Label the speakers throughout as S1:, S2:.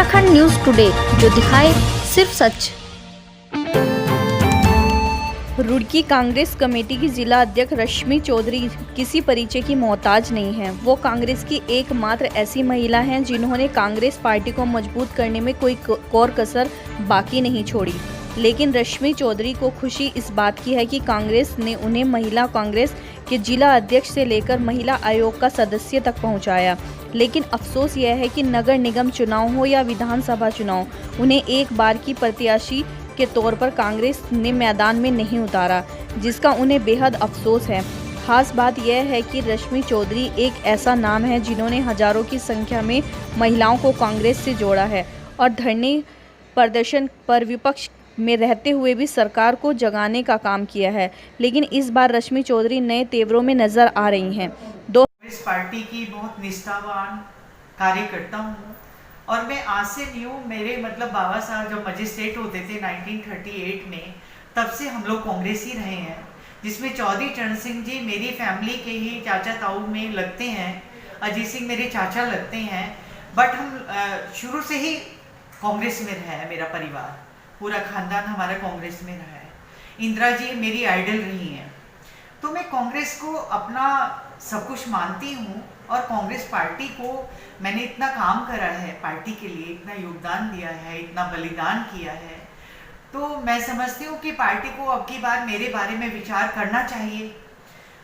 S1: Uttarakhand news today, जो दिखाए सिर्फ सच। रुड़की कांग्रेस कमेटी की जिला अध्यक्ष रश्मि चौधरी किसी परिचय की मोहताज नहीं है। वो कांग्रेस की एकमात्र ऐसी महिला हैं जिन्होंने कांग्रेस पार्टी को मजबूत करने में कोई कोर कसर बाकी नहीं छोड़ी। लेकिन रश्मि चौधरी को खुशी इस बात की है कि कांग्रेस ने उन्हें महिला कांग्रेस के जिला अध्यक्ष से लेकर महिला आयोग का सदस्य तक पहुंचाया। लेकिन अफसोस यह है कि नगर निगम चुनाव हो या विधानसभा चुनाव, उन्हें एक बार की प्रत्याशी के तौर पर कांग्रेस ने मैदान में नहीं उतारा, जिसका उन्हें बेहद अफसोस है। खास बात यह है कि रश्मि चौधरी एक ऐसा नाम है जिन्होंने हजारों की संख्या में महिलाओं को कांग्रेस से जोड़ा है और धरने प्रदर्शन पर विपक्ष में रहते हुए भी सरकार को जगाने का काम किया है। लेकिन इस बार रश्मि चौधरी नए तेवरों में नजर आ रही हैं।
S2: कांग्रेस पार्टी की बहुत निष्ठावान कार्यकर्ता हूँ और मैं आज से नहीं हूँ। मेरे बाबा साहब जब मजिस्ट्रेट होते थे 1938 में, तब से हम लोग कांग्रेस ही रहे हैं, जिसमें चौधरी चरण सिंह जी मेरी फैमिली के ही चाचा ताऊ में लगते हैं, अजीत सिंह मेरे चाचा लगते हैं। बट हम शुरू से ही कांग्रेस में रहा है, मेरा परिवार पूरा खानदान हमारा कांग्रेस में रहा है। इंदिरा जी मेरी आइडल रही हैं, तो मैं कांग्रेस को अपना सब कुछ मानती हूँ। और कांग्रेस पार्टी को मैंने इतना काम करा है, पार्टी के लिए इतना योगदान दिया है, इतना बलिदान किया है, तो मैं समझती हूँ कि पार्टी को अब की बार मेरे बारे में विचार करना चाहिए।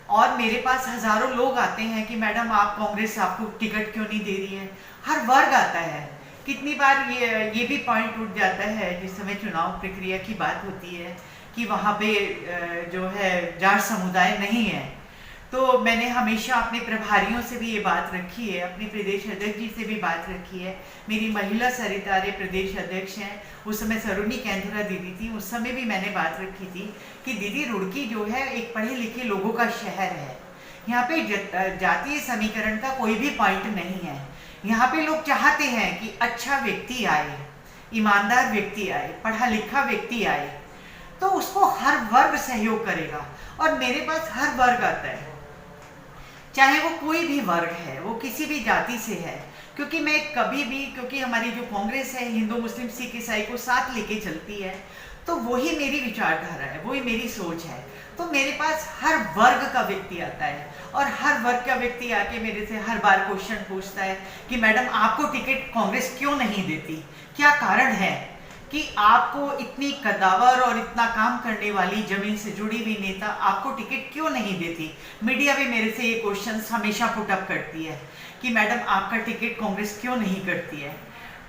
S2: और मेरे पास हजारों लोग आते हैं कि मैडम आप कांग्रेस आपको टिकट क्यों नहीं दे रही है। हर वर्ग आता है। कितनी बार ये भी पॉइंट उठ जाता है जिस समय चुनाव प्रक्रिया की बात होती है कि वहाँ पे जो है जाट समुदाय नहीं है। तो मैंने हमेशा अपने प्रभारियों से भी ये बात रखी है, अपने प्रदेश अध्यक्ष जी से भी बात रखी है। मेरी महिला सरितारे प्रदेश अध्यक्ष हैं, उस समय सरोनी कैंथरा दीदी थी, उस समय भी मैंने बात रखी थी कि दीदी रुड़की जो है एक पढ़े लिखे लोगों का शहर है। यहाँ पे जातीय समीकरण का कोई भी पॉइंट नहीं है। यहाँ पे लोग चाहते हैं कि अच्छा व्यक्ति आए, ईमानदार व्यक्ति आए, पढ़ा लिखा व्यक्ति आए, तो उसको हर वर्ग सहयोग करेगा। और मेरे पास हर वर्ग आता है, चाहे वो कोई भी वर्ग है, वो किसी भी जाति से है, क्योंकि मैं कभी भी, क्योंकि हमारी जो कांग्रेस है हिंदू मुस्लिम सिख ईसाई को साथ लेके चलती है, तो वही मेरी विचारधारा है, वही मेरी सोच है। तो मेरे पास हर वर्ग का व्यक्ति आता है और हर वर्ग का व्यक्ति आके मेरे से हर बार क्वेश्चन पूछता है कि मैडम आपको टिकट कांग्रेस क्यों नहीं देती, क्या कारण है कि आपको इतनी कदावर और इतना काम करने वाली जमीन से जुड़ी हुई नेता आपको टिकट क्यों नहीं देती। मीडिया भी मेरे से ये क्वेश्चंस हमेशा पुटअप करती है कि मैडम आपका टिकट कांग्रेस क्यों नहीं करती है।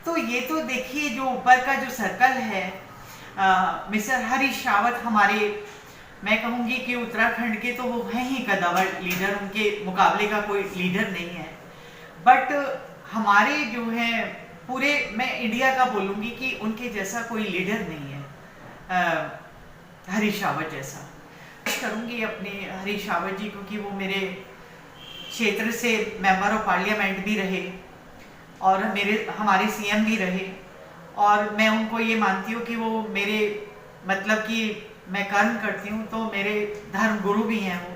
S2: तो ये तो देखिए जो ऊपर का जो सर्कल है, मिस्टर हरीश रावत हमारे, मैं कहूँगी कि उत्तराखंड के तो वो हैं ही कदावर लीडर, उनके मुकाबले का कोई लीडर नहीं है। बट हमारे जो है पूरे, मैं इंडिया का बोलूँगी कि उनके जैसा कोई लीडर नहीं है हरीश रावत जैसा। करूँगी अपने हरीश रावत जी को कि वो मेरे क्षेत्र से मेंबर ऑफ पार्लियामेंट भी रहे और हमारे सीएम भी रहे, और मैं उनको ये मानती हूँ कि वो मेरे कि मैं कर्म करती हूँ तो मेरे धर्म गुरु भी हैं वो।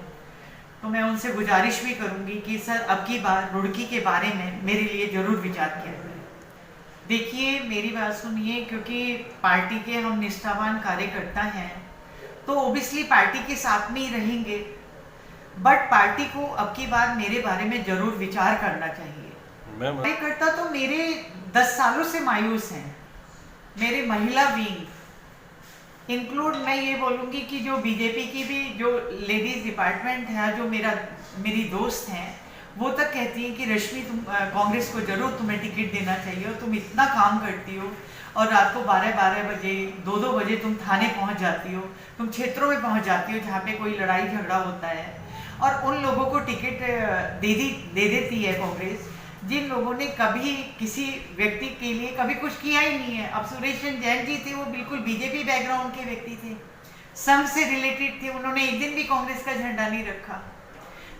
S2: तो मैं उनसे गुजारिश भी करूँगी कि सर अब की बार रुड़की के बारे में मेरे लिए ज़रूर विचार किया जाए। देखिए मेरी बात सुनिए, क्योंकि पार्टी के हम निष्ठावान कार्यकर्ता हैं तो ओबियसली पार्टी के साथ में ही रहेंगे, बट पार्टी को अब की बार मेरे बारे में जरूर विचार करना चाहिए। कार्यकर्ता तो मेरे 10 सालों से मायूस हैं, मेरे महिला विंग इंक्लूड, मैं ये बोलूँगी कि जो बीजेपी की भी जो लेडीज डिपार्टमेंट है, जो मेरी दोस्त हैं, वो तक कहती हैं कि रश्मि तुम कांग्रेस को जरूर तुम्हें टिकट देना चाहिए, और तुम इतना काम करती हो और रात को 12-12 बजे 2-2 बजे तुम थाने पहुंच जाती हो, तुम क्षेत्रों में पहुंच जाती हो जहाँ पे कोई लड़ाई झगड़ा होता है, और उन लोगों को टिकट दे देती है कांग्रेस जिन लोगों ने कभी किसी व्यक्ति के लिए कभी कुछ किया ही नहीं है। अब सुरेश जैन जी थे, वो बिल्कुल बीजेपी बैकग्राउंड के व्यक्ति थे, संघ से रिलेटेड थे, उन्होंने एक दिन भी कांग्रेस का झंडा नहीं रखा।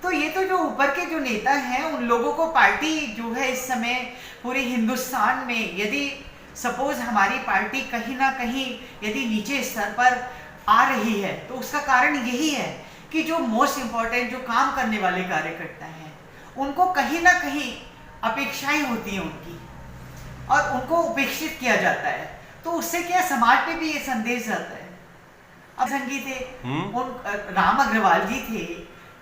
S2: तो ये तो जो ऊपर के जो नेता हैं उन लोगों को पार्टी जो है इस समय पूरे हिंदुस्तान में, यदि सपोज हमारी पार्टी कहीं ना कहीं यदि नीचे स्तर पर आ रही है तो उसका कारण यही है कि जो मोस्ट इम्पॉर्टेंट जो काम करने वाले कार्यकर्ता हैं उनको कहीं ना कहीं अपेक्षाएं होती हैं उनकी, और उनको उपेक्षित किया जाता है, तो उससे क्या समाज पे भी ये संदेश जाता है। अब संगी थे उन राम अग्रवाल जी थे,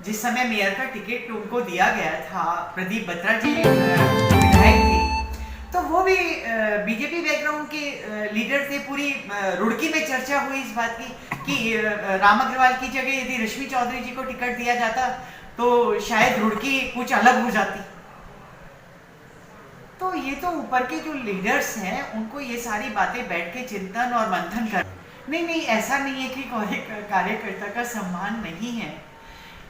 S2: जिस समय मेयर का टिकट उनको दिया गया था, प्रदीप बत्रा जी विधायक थे, तो वो भी बीजेपी बैकग्राउंड के लीडर थे। पूरी रुड़की में चर्चा हुई इस बात की कि राम अग्रवाल की जगह यदि रश्मि चौधरी जी को टिकट दिया जाता तो शायद रुड़की कुछ अलग हो जाती। तो ये तो ऊपर के जो लीडर्स हैं उनको ये सारी बातें बैठ के चिंतन और मंथन कर, नहीं ऐसा नहीं है कि कार्यकर्ता का सम्मान नहीं है,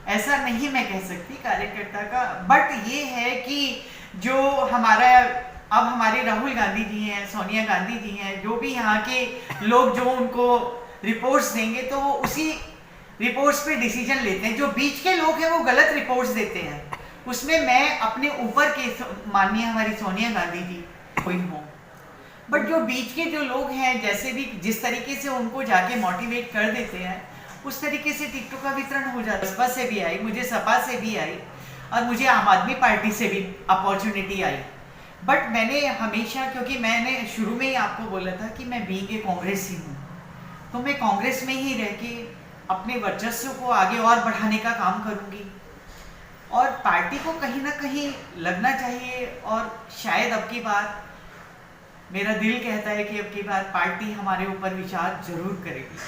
S2: ऐसा नहीं मैं कह सकती कार्यकर्ता का, बट ये है कि जो हमारा अब हमारे राहुल गांधी जी हैं, सोनिया गांधी जी हैं, जो भी यहाँ के लोग जो उनको रिपोर्ट्स देंगे तो वो उसी रिपोर्ट्स पे डिसीजन लेते हैं। जो बीच के लोग हैं वो गलत रिपोर्ट्स देते हैं, उसमें मैं अपने ऊपर के माननीय हमारी सोनिया गांधी जी कोई हूँ, बट जो बीच के जो लोग हैं, जैसे भी जिस तरीके से उनको जाके मोटिवेट कर देते हैं उस तरीके से टिकटों का वितरण हो जाता है। बसपा से भी आई, मुझे सपा से भी आई और मुझे आम आदमी पार्टी से भी अपॉर्चुनिटी आई, बट मैंने हमेशा, क्योंकि मैंने शुरू में ही आपको बोला था कि मैं बीइंग ए कांग्रेसी हूँ, तो मैं कांग्रेस में ही रह के अपने वर्चस्व को आगे और बढ़ाने का काम करूँगी और पार्टी को कहीं ना कहीं लगना चाहिए। और शायद अब की बार मेरा दिल कहता है कि अब की बार पार्टी हमारे ऊपर विचार जरूर करेगी।